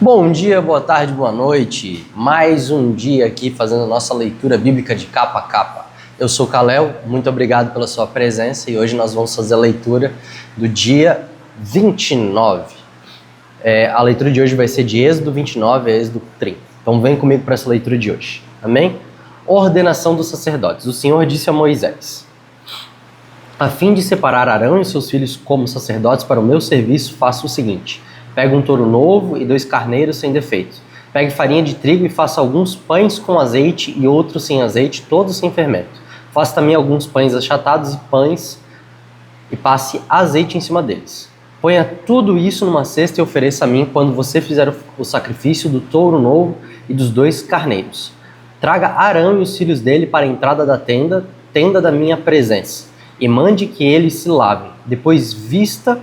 Bom dia, boa tarde, boa noite. Mais um dia aqui fazendo a nossa leitura bíblica de capa a capa. Eu sou o Kalel, muito obrigado pela sua presença e hoje nós vamos fazer a leitura do dia 29. A leitura de hoje vai ser de Êxodo 29 a Êxodo 30. Então vem comigo para essa leitura de hoje. Amém? Ordenação dos sacerdotes. O Senhor disse a Moisés: a fim de separar Arão e seus filhos como sacerdotes para o meu serviço, faça o seguinte: pega um touro novo e 2 carneiros sem defeito. Pegue farinha de trigo e faça alguns pães com azeite e outros sem azeite, todos sem fermento. Faça também alguns pães achatados e passe azeite em cima deles. Ponha tudo isso numa cesta e ofereça a mim quando você fizer o sacrifício do touro novo e dos 2 carneiros. Traga Arão e os filhos dele para a entrada da tenda da minha presença, e mande que eles se lavem. Depois vista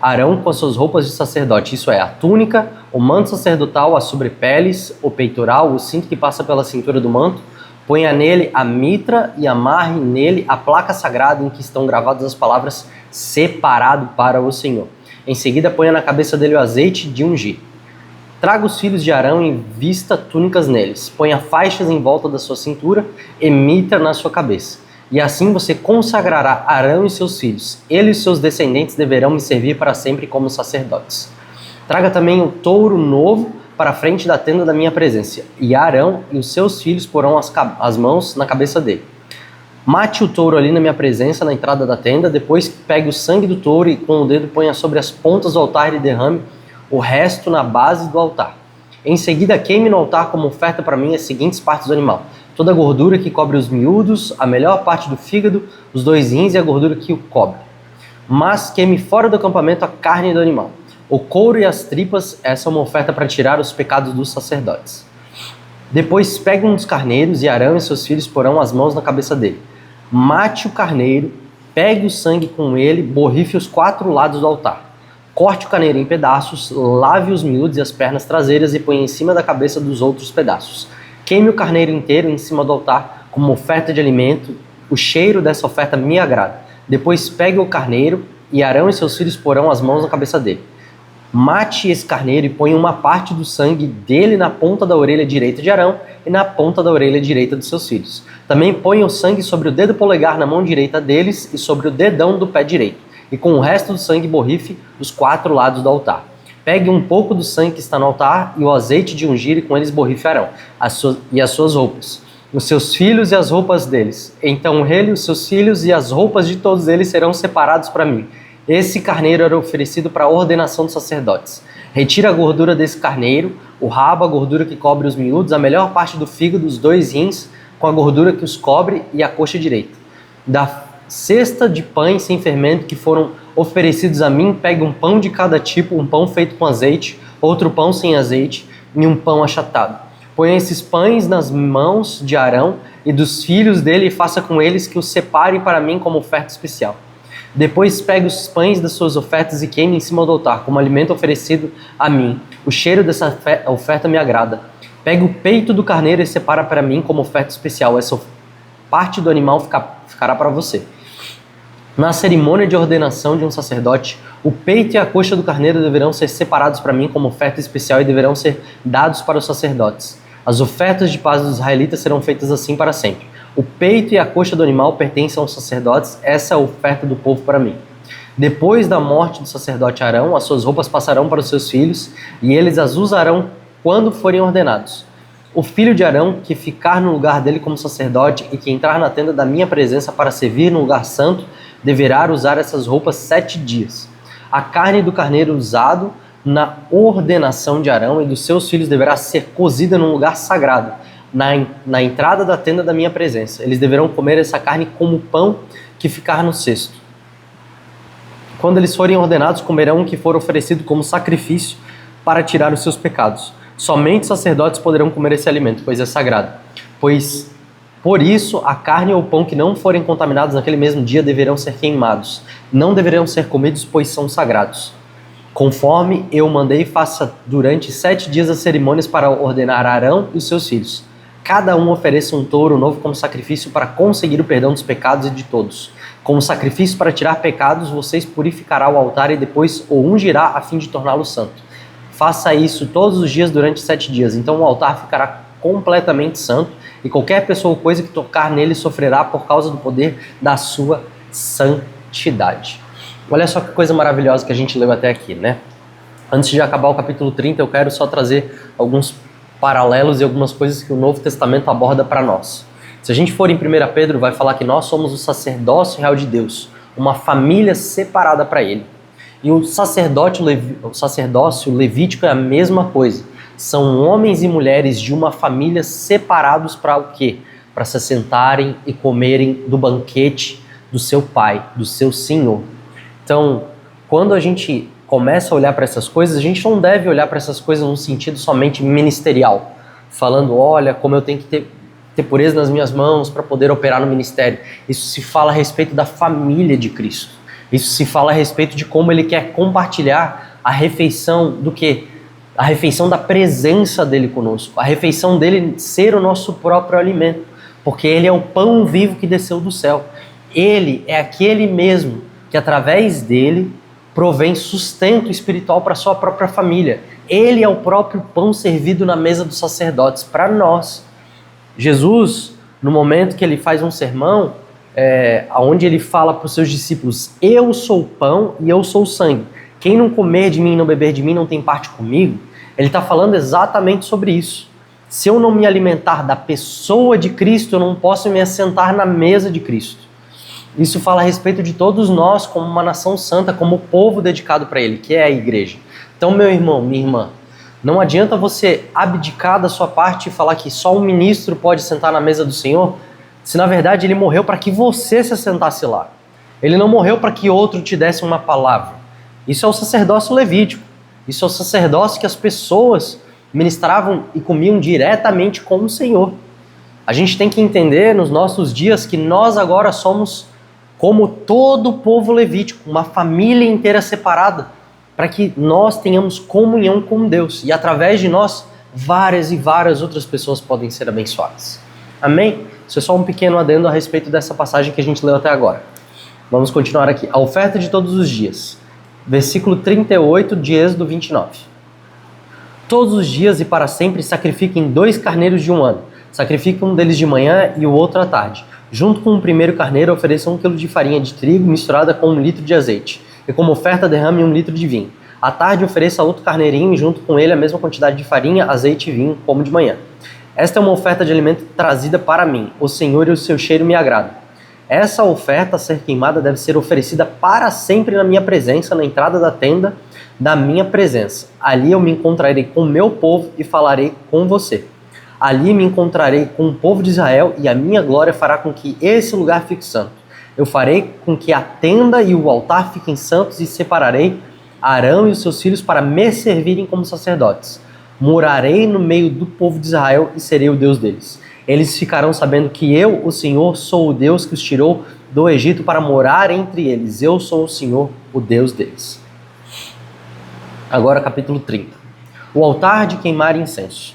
Arão com as suas roupas de sacerdote, isso é, a túnica, o manto sacerdotal, as sobrepeles, o peitoral, o cinto que passa pela cintura do manto. Ponha nele a mitra e amarre nele a placa sagrada em que estão gravadas as palavras separado para o Senhor. Em seguida, ponha na cabeça dele o azeite de ungir. Traga os filhos de Arão e vista túnicas neles. Ponha faixas em volta da sua cintura e mitra na sua cabeça. E assim você consagrará Arão e seus filhos. Ele e seus descendentes deverão me servir para sempre como sacerdotes. Traga também o touro novo para a frente da tenda da minha presença. E Arão e os seus filhos porão as mãos na cabeça dele. Mate o touro ali na minha presença, na entrada da tenda. Depois pegue o sangue do touro e com o dedo ponha sobre as pontas do altar e derrame o resto na base do altar. Em seguida, queime no altar como oferta para mim as seguintes partes do animal: toda a gordura que cobre os miúdos, a melhor parte do fígado, os 2 rins e a gordura que o cobre. Mas queime fora do acampamento a carne do animal. O couro e as tripas, essa é uma oferta para tirar os pecados dos sacerdotes. Depois pegue um dos carneiros e Arão e seus filhos porão as mãos na cabeça dele. Mate o carneiro, pegue o sangue com ele, borrife os 4 lados do altar. Corte o carneiro em pedaços, lave os miúdos e as pernas traseiras e ponha em cima da cabeça dos outros pedaços. Queime o carneiro inteiro em cima do altar como oferta de alimento. O cheiro dessa oferta me agrada. Depois pegue o carneiro e Arão e seus filhos porão as mãos na cabeça dele. Mate esse carneiro e ponha uma parte do sangue dele na ponta da orelha direita de Arão e na ponta da orelha direita dos seus filhos. Também ponha o sangue sobre o dedo polegar na mão direita deles e sobre o dedão do pé direito. E com o resto do sangue borrife os 4 lados do altar. Pegue um pouco do sangue que está no altar e o azeite de ungir e com eles borrife Arão e as suas roupas, os seus filhos e as roupas deles. Então ele, os seus filhos e as roupas de todos eles serão separados para mim. Esse carneiro era oferecido para a ordenação dos sacerdotes. Retira a gordura desse carneiro, o rabo, a gordura que cobre os miúdos, a melhor parte do fígado, os 2 rins, com a gordura que os cobre e a coxa direita. Da cesta de pães sem fermento que foram oferecidos a mim, pegue um pão de cada tipo, um pão feito com azeite, outro pão sem azeite e um pão achatado. Ponha esses pães nas mãos de Arão e dos filhos dele e faça com eles que os separe para mim como oferta especial. Depois pegue os pães das suas ofertas e queime em cima do altar, como alimento oferecido a mim. O cheiro dessa oferta me agrada. Pegue o peito do carneiro e separa para mim como oferta especial. Essa parte do animal ficará para você. Na cerimônia de ordenação de um sacerdote, o peito e a coxa do carneiro deverão ser separados para mim como oferta especial e deverão ser dados para os sacerdotes. As ofertas de paz dos israelitas serão feitas assim para sempre. O peito e a coxa do animal pertencem aos sacerdotes, essa é a oferta do povo para mim. Depois da morte do sacerdote Arão, as suas roupas passarão para os seus filhos e eles as usarão quando forem ordenados. O filho de Arão que ficar no lugar dele como sacerdote e que entrar na tenda da minha presença para servir no lugar santo, deverá usar essas roupas 7 dias. A carne do carneiro usado na ordenação de Arão e dos seus filhos deverá ser cozida num lugar sagrado, na entrada da tenda da minha presença. Eles deverão comer essa carne como pão que ficar no cesto. Quando eles forem ordenados, comerão o que for oferecido como sacrifício para tirar os seus pecados. Somente os sacerdotes poderão comer esse alimento, pois é sagrado. Por isso, a carne ou o pão que não forem contaminados naquele mesmo dia deverão ser queimados. Não deverão ser comidos, pois são sagrados. Conforme eu mandei, faça durante 7 dias as cerimônias para ordenar Arão e os seus filhos. Cada um ofereça um touro novo como sacrifício para conseguir o perdão dos pecados e de todos. Como sacrifício para tirar pecados, vocês purificará o altar e depois o ungirá a fim de torná-lo santo. Faça isso todos os dias durante 7 dias. Então o altar ficará completamente santo e qualquer pessoa ou coisa que tocar nele sofrerá por causa do poder da sua santidade. Olha só que coisa maravilhosa que a gente leu até aqui, né? Antes de acabar o capítulo 30, eu quero só trazer alguns paralelos e algumas coisas que o Novo Testamento aborda para nós. Se a gente for em 1 Pedro, vai falar que nós somos o sacerdócio real de Deus, uma família separada para Ele. E o sacerdócio levítico é a mesma coisa. São homens e mulheres de uma família separados para o quê? Para se sentarem e comerem do banquete do seu pai, do seu Senhor. Então, quando a gente começa a olhar para essas coisas, a gente não deve olhar para essas coisas num sentido somente ministerial, falando, olha, como eu tenho que ter pureza nas minhas mãos para poder operar no ministério. Isso se fala a respeito da família de Cristo. Isso se fala a respeito de como Ele quer compartilhar a refeição do quê? A refeição da presença dEle conosco, a refeição dEle ser o nosso próprio alimento, porque Ele é o pão vivo que desceu do céu. Ele é aquele mesmo que através dEle provém sustento espiritual para a sua própria família. Ele é o próprio pão servido na mesa dos sacerdotes para nós. Jesus, no momento que Ele faz um sermão, onde Ele fala para os seus discípulos, eu sou o pão e eu sou o sangue. Quem não comer de mim e não beber de mim não tem parte comigo. Ele está falando exatamente sobre isso. Se eu não me alimentar da pessoa de Cristo, eu não posso me assentar na mesa de Cristo. Isso fala a respeito de todos nós como uma nação santa, como povo dedicado para Ele, que é a igreja. Então, meu irmão, minha irmã, não adianta você abdicar da sua parte e falar que só um ministro pode sentar na mesa do Senhor, se na verdade Ele morreu para que você se assentasse lá. Ele não morreu para que outro te desse uma palavra. Isso é o sacerdócio levítico. Isso é o sacerdócio que as pessoas ministravam e comiam diretamente com o Senhor. A gente tem que entender nos nossos dias que nós agora somos como todo o povo levítico, uma família inteira separada, para que nós tenhamos comunhão com Deus. E através de nós, várias e várias outras pessoas podem ser abençoadas. Amém? Isso é só um pequeno adendo a respeito dessa passagem que a gente leu até agora. Vamos continuar aqui. A oferta de todos os dias. Versículo 38 de Êxodo 29. Todos os dias e para sempre sacrifiquem 2 carneiros de um ano. Sacrifiquem um deles de manhã e o outro à tarde. Junto com o primeiro carneiro, ofereçam 1 quilo de farinha de trigo misturada com 1 litro de azeite. E como oferta, derrame 1 litro de vinho. À tarde, ofereça outro carneirinho e junto com ele a mesma quantidade de farinha, azeite e vinho, como de manhã. Esta é uma oferta de alimento trazida para mim. O Senhor e o seu cheiro me agradam. Essa oferta a ser queimada deve ser oferecida para sempre na minha presença, na entrada da tenda da minha presença. Ali eu me encontrarei com o meu povo e falarei com você. Ali me encontrarei com o povo de Israel e a minha glória fará com que esse lugar fique santo. Eu farei com que a tenda e o altar fiquem santos e separarei Arão e os seus filhos para me servirem como sacerdotes. Morarei no meio do povo de Israel e serei o Deus deles. Eles ficarão sabendo que eu, o Senhor, sou o Deus que os tirou do Egito para morar entre eles. Eu sou o Senhor, o Deus deles. Agora capítulo 30. O altar de queimar incenso.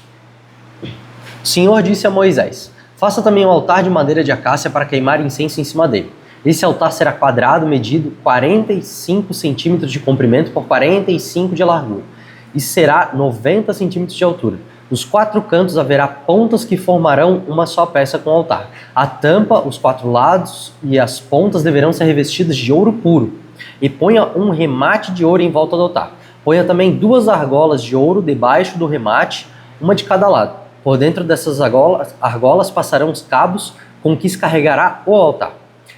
O Senhor disse a Moisés, faça também um altar de madeira de acácia para queimar incenso em cima dele. Esse altar será quadrado, medido 45 centímetros de comprimento por 45 de largura e será 90 centímetros de altura. Nos 4 cantos haverá pontas que formarão uma só peça com o altar. A tampa, os 4 lados e as pontas deverão ser revestidas de ouro puro. E ponha um remate de ouro em volta do altar. Ponha também 2 argolas de ouro debaixo do remate, uma de cada lado. Por dentro dessas argolas passarão os cabos com que se carregará o altar.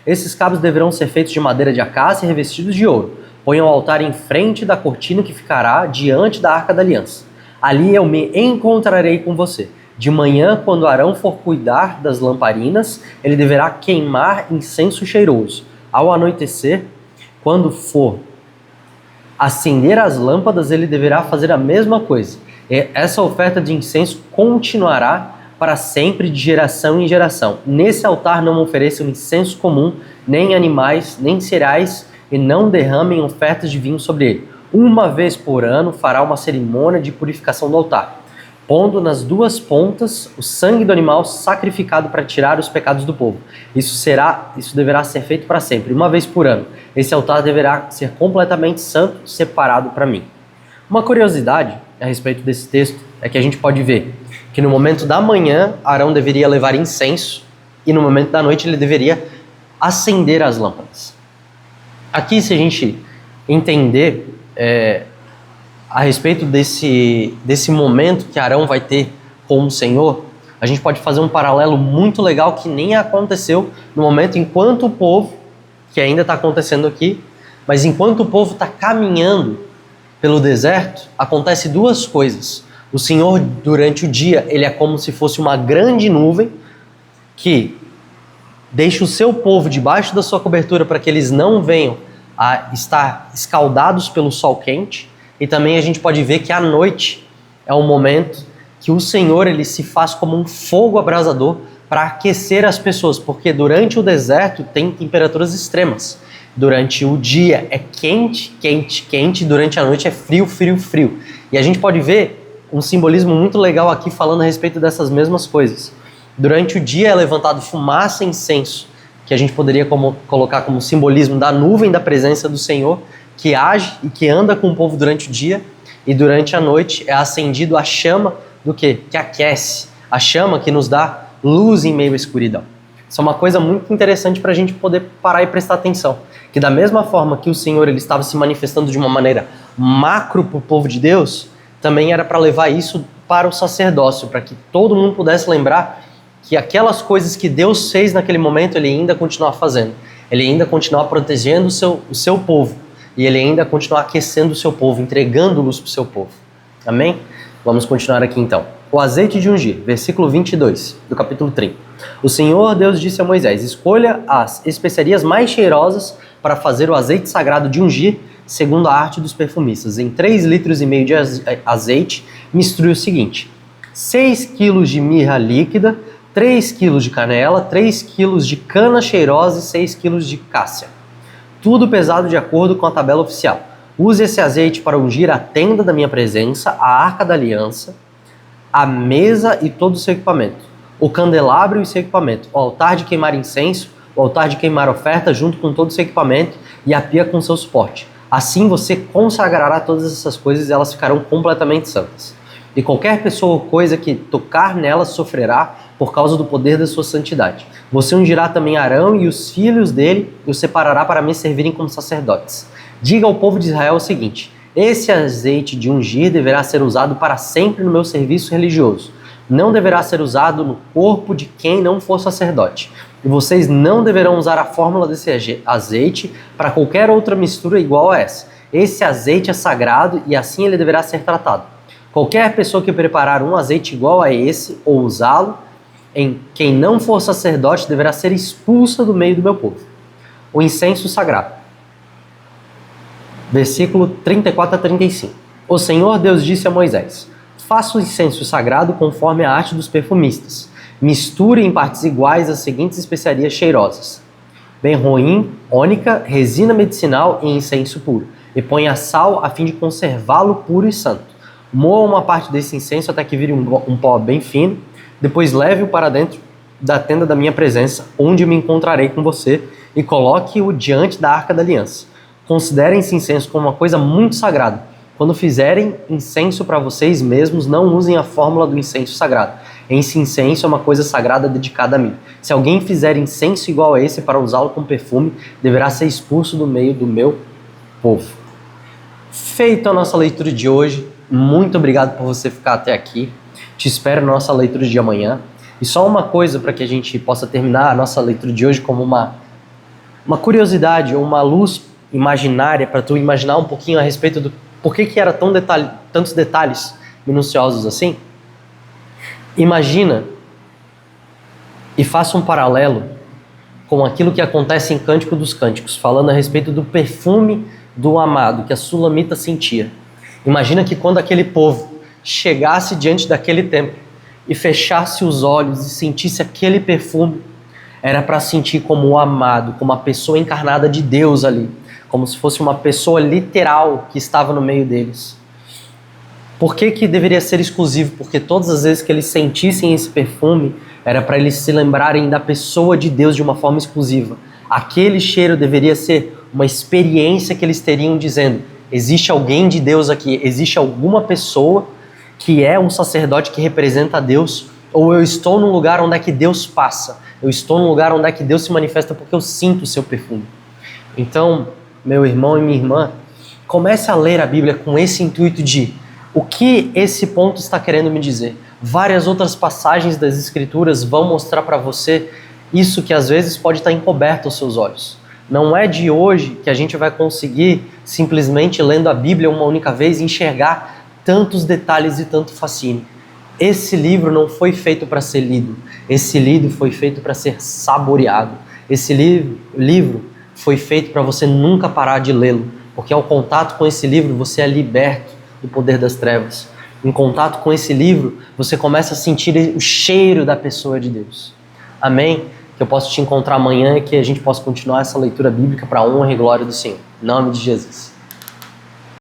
Esses cabos deverão ser feitos de madeira de acácia e revestidos de ouro. Ponha o altar em frente da cortina que ficará diante da Arca da Aliança. Ali eu me encontrarei com você. De manhã, quando Arão for cuidar das lamparinas, ele deverá queimar incenso cheiroso. Ao anoitecer, quando for acender as lâmpadas, ele deverá fazer a mesma coisa. Essa oferta de incenso continuará para sempre, de geração em geração. Nesse altar não ofereçam incenso comum, nem animais, nem cereais, e não derramem ofertas de vinho sobre ele. Uma vez por ano fará uma cerimônia de purificação do altar, pondo nas 2 pontas o sangue do animal sacrificado para tirar os pecados do povo. Isso deverá ser feito para sempre, uma vez por ano. Esse altar deverá ser completamente santo, separado para mim. Uma curiosidade a respeito desse texto é que a gente pode ver que no momento da manhã, Arão deveria levar incenso e no momento da noite ele deveria acender as lâmpadas. Aqui, se a gente entender a respeito desse momento que Arão vai ter com o Senhor, a gente pode fazer um paralelo muito legal que nem aconteceu no momento enquanto o povo, que ainda está acontecendo aqui, mas enquanto o povo está caminhando pelo deserto, acontece duas coisas. O Senhor, durante o dia, ele é como se fosse uma grande nuvem que deixa o seu povo debaixo da sua cobertura para que eles não venham a estar escaldados pelo sol quente. E também a gente pode ver que à noite é o momento que o Senhor ele se faz como um fogo abrasador para aquecer as pessoas, porque durante o deserto tem temperaturas extremas. Durante o dia é quente, quente, quente, durante a noite é frio, frio, frio. E a gente pode ver um simbolismo muito legal aqui falando a respeito dessas mesmas coisas. Durante o dia é levantado fumaça e incenso, que a gente poderia colocar como simbolismo da nuvem da presença do Senhor, que age e que anda com o povo durante o dia, e durante a noite é acendido a chama do quê? Que aquece, a chama que nos dá luz em meio à escuridão. Isso é uma coisa muito interessante para a gente poder parar e prestar atenção. Que da mesma forma que o Senhor ele estava se manifestando de uma maneira macro para o povo de Deus, também era para levar isso para o sacerdócio, para que todo mundo pudesse lembrar que aquelas coisas que Deus fez naquele momento, ele ainda continua fazendo. Ele ainda continua protegendo o seu povo. E ele ainda continua aquecendo o seu povo, entregando luz para o seu povo. Amém? Vamos continuar aqui então. O azeite de ungir, versículo 22 do capítulo 30. O Senhor Deus disse a Moisés: escolha as especiarias mais cheirosas para fazer o azeite sagrado de ungir, segundo a arte dos perfumistas. Em 3,5 litros de azeite, misture o seguinte: 6 quilos de mirra líquida, 3 quilos de canela, 3 quilos de cana cheirosa e 6 quilos de cássia. Tudo pesado de acordo com a tabela oficial. Use esse azeite para ungir a tenda da minha presença, a arca da aliança, a mesa e todo o seu equipamento, o candelabro e o seu equipamento, o altar de queimar incenso, o altar de queimar oferta junto com todo o seu equipamento e a pia com seu suporte. Assim você consagrará todas essas coisas e elas ficarão completamente santas. E qualquer pessoa ou coisa que tocar nelas sofrerá por causa do poder da sua santidade. Você ungirá também Arão e os filhos dele e os separará para me servirem como sacerdotes. Diga ao povo de Israel o seguinte: esse azeite de ungir deverá ser usado para sempre no meu serviço religioso. Não deverá ser usado no corpo de quem não for sacerdote. E vocês não deverão usar a fórmula desse azeite para qualquer outra mistura igual a essa. Esse azeite é sagrado e assim ele deverá ser tratado. Qualquer pessoa que preparar um azeite igual a esse ou usá-lo em quem não for sacerdote deverá ser expulsa do meio do meu povo. O incenso sagrado. Versículo 34 a 35. O Senhor Deus disse a Moisés: faça o incenso sagrado conforme a arte dos perfumistas. Misture em partes iguais as seguintes especiarias cheirosas: benroim, ônica, resina medicinal e incenso puro. E ponha sal a fim de conservá-lo puro e santo. Moa uma parte desse incenso até que vire um pó bem fino. Depois leve-o para dentro da tenda da minha presença, onde me encontrarei com você, e coloque-o diante da arca da aliança. Considerem esse incenso como uma coisa muito sagrada. Quando fizerem incenso para vocês mesmos, não usem a fórmula do incenso sagrado. Esse incenso é uma coisa sagrada dedicada a mim. Se alguém fizer incenso igual a esse para usá-lo como perfume, deverá ser expulso do meio do meu povo. Feita a nossa leitura de hoje, muito obrigado por você ficar até aqui. Te espero na nossa leitura de amanhã. E só uma coisa para que a gente possa terminar a nossa leitura de hoje como uma curiosidade ou uma luz imaginária para tu imaginar um pouquinho a respeito do porquê que era tantos detalhes minuciosos assim. Imagina e faça um paralelo com aquilo que acontece em Cântico dos Cânticos, falando a respeito do perfume do amado que a Sulamita sentia. Imagina que quando aquele povo chegasse diante daquele templo e fechasse os olhos e sentisse aquele perfume, era para sentir como o amado, como a pessoa encarnada de Deus ali, como se fosse uma pessoa literal que estava no meio deles. Por que que deveria ser exclusivo? Porque todas as vezes que eles sentissem esse perfume, era para eles se lembrarem da pessoa de Deus de uma forma exclusiva. Aquele cheiro deveria ser uma experiência que eles teriam dizendo: existe alguém de Deus aqui, existe alguma pessoa que é um sacerdote que representa a Deus, ou eu estou num lugar onde é que Deus passa, eu estou num lugar onde é que Deus se manifesta porque eu sinto o seu perfume. Então, meu irmão e minha irmã, comece a ler a Bíblia com esse intuito de o que esse ponto está querendo me dizer. Várias outras passagens das Escrituras vão mostrar para você isso que às vezes pode estar encoberto aos seus olhos. Não é de hoje que a gente vai conseguir, simplesmente lendo a Bíblia uma única vez, enxergar tantos detalhes e tanto fascínio. Esse livro não foi feito para ser lido. Esse livro foi feito para ser saboreado. Esse livro foi feito para você nunca parar de lê-lo, porque ao contato com esse livro você é liberto do poder das trevas. Em contato com esse livro, você começa a sentir o cheiro da pessoa de Deus. Amém? Que eu possa te encontrar amanhã e que a gente possa continuar essa leitura bíblica para a honra e glória do Senhor. Em nome de Jesus.